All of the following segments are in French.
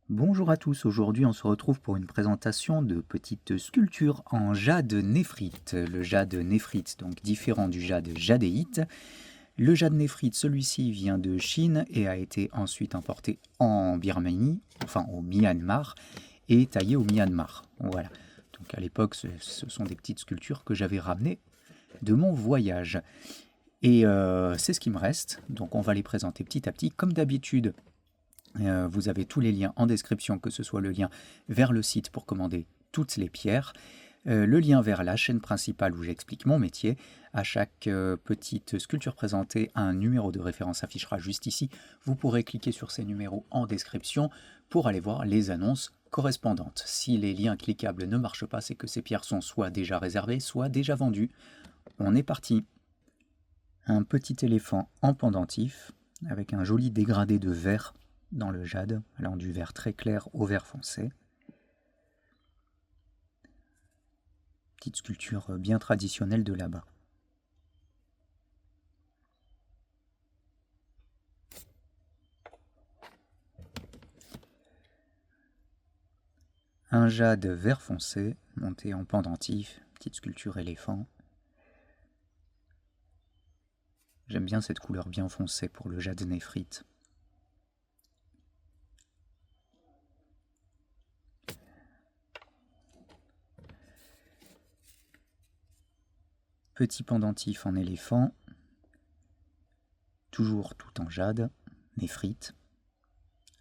Bonjour à tous, aujourd'hui on se retrouve pour une présentation de petites sculptures en jade néphrite. Le jade néphrite, donc différent du jade jadéite. Le jade néphrite, celui-ci vient de Chine et a été ensuite importé en Birmanie, enfin au Myanmar, et taillé au Myanmar. Voilà. Donc à l'époque, ce sont des petites sculptures que j'avais ramenées de mon voyage. Et c'est ce qui me reste, donc on va les présenter petit à petit. Comme d'habitude, vous avez tous les liens en description, que ce soit le lien vers le site pour commander toutes les pierres, le lien vers la chaîne principale où j'explique mon métier. À chaque petite sculpture présentée, un numéro de référence affichera juste ici. Vous pourrez cliquer sur ces numéros en description pour aller voir les annonces correspondantes. Si les liens cliquables ne marchent pas, c'est que ces pierres sont soit déjà réservées, soit déjà vendues. On est parti. Un petit éléphant en pendentif avec un joli dégradé de vert dans le jade, allant du vert très clair au vert foncé. Petite sculpture bien traditionnelle de là-bas. Un jade vert foncé, monté en pendentif, petite sculpture éléphant. J'aime bien cette couleur bien foncée pour le jade néphrite. Petit pendentif en éléphant, toujours tout en jade, néphrite.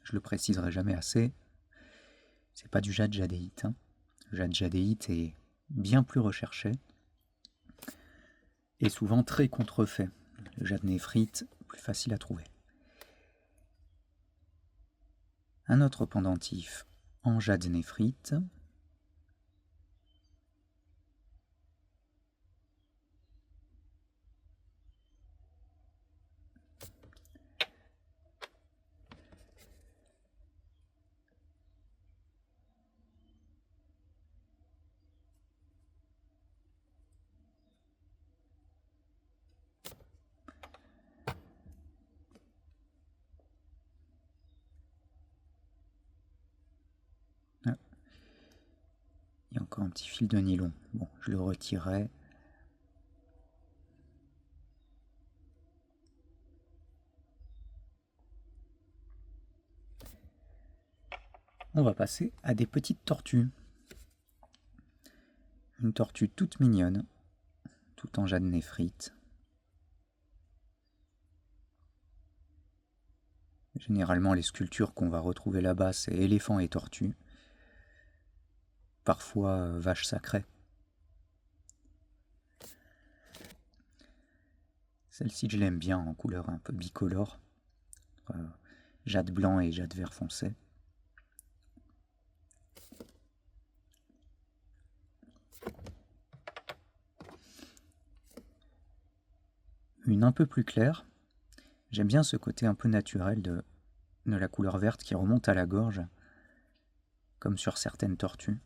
Je le préciserai jamais assez, c'est pas du jade jadéite. Le jade jadéite est bien plus recherché et souvent très contrefait. Le jade néphrite, plus facile à trouver. Un autre pendentif en jade néphrite. Ah, il y a encore un petit fil de nylon. Bon, je le retirerai. On va passer à des petites tortues. Une tortue toute mignonne, tout en jade néphrite. Généralement, les sculptures qu'on va retrouver là-bas, c'est éléphant et tortue. Parfois, vache sacrée. Celle-ci, je l'aime bien en couleur un peu bicolore. Jade blanc et jade vert foncé. Une un peu plus claire. J'aime bien ce côté un peu naturel de la couleur verte qui remonte à la gorge, comme sur certaines tortues.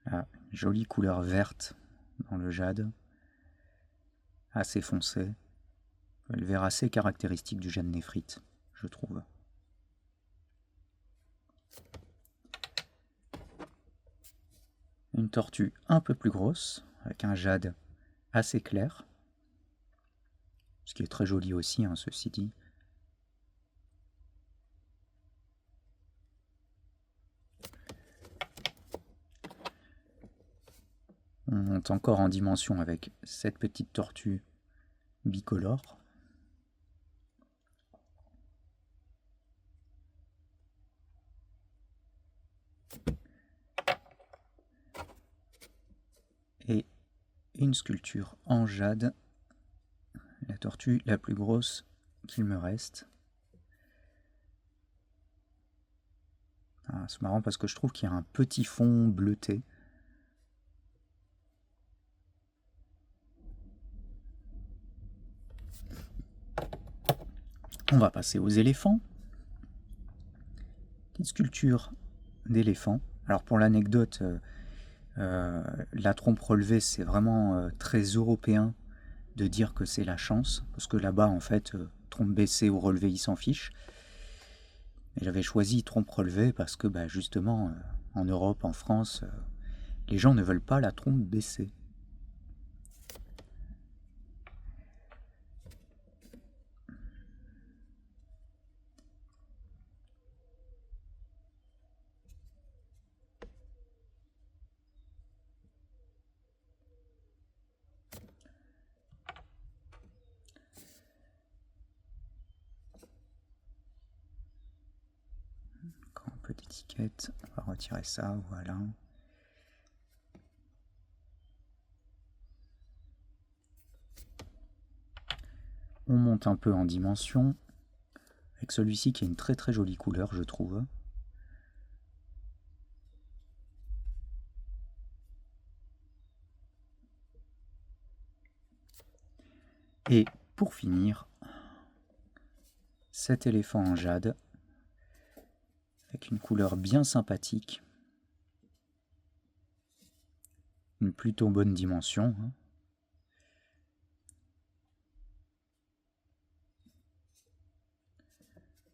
Là, jolie couleur verte dans le jade, assez foncé. Le vert assez caractéristique du jade néphrite, je trouve. Une tortue un peu plus grosse, avec un jade assez clair, ce qui est très joli aussi, ceci dit. On monte encore en dimension avec cette petite tortue bicolore. Et une sculpture en jade, la tortue la plus grosse qu'il me reste. Ah, c'est marrant parce que je trouve qu'il y a un petit fond bleuté. On va passer aux éléphants. Petite sculpture d'éléphant Alors pour l'anecdote, la trompe relevée, c'est vraiment très européen de dire que c'est la chance, parce que là-bas, en fait, trompe baissée ou relevée, ils s'en fichent. Mais j'avais choisi trompe relevée parce que, bah, justement, en Europe, en France, les gens ne veulent pas la trompe baissée. Encore un peu d'étiquette, on va retirer ça, voilà. On monte un peu en dimension, avec celui-ci qui a une très très jolie couleur, je trouve. Et pour finir, cet éléphant en jade, avec une couleur bien sympathique, une plutôt bonne dimension.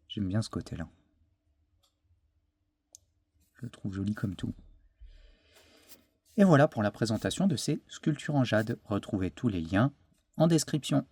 J'aime bien ce côté-là. Je le trouve joli comme tout. Et voilà pour la présentation de ces sculptures en jade. Retrouvez tous les liens en description.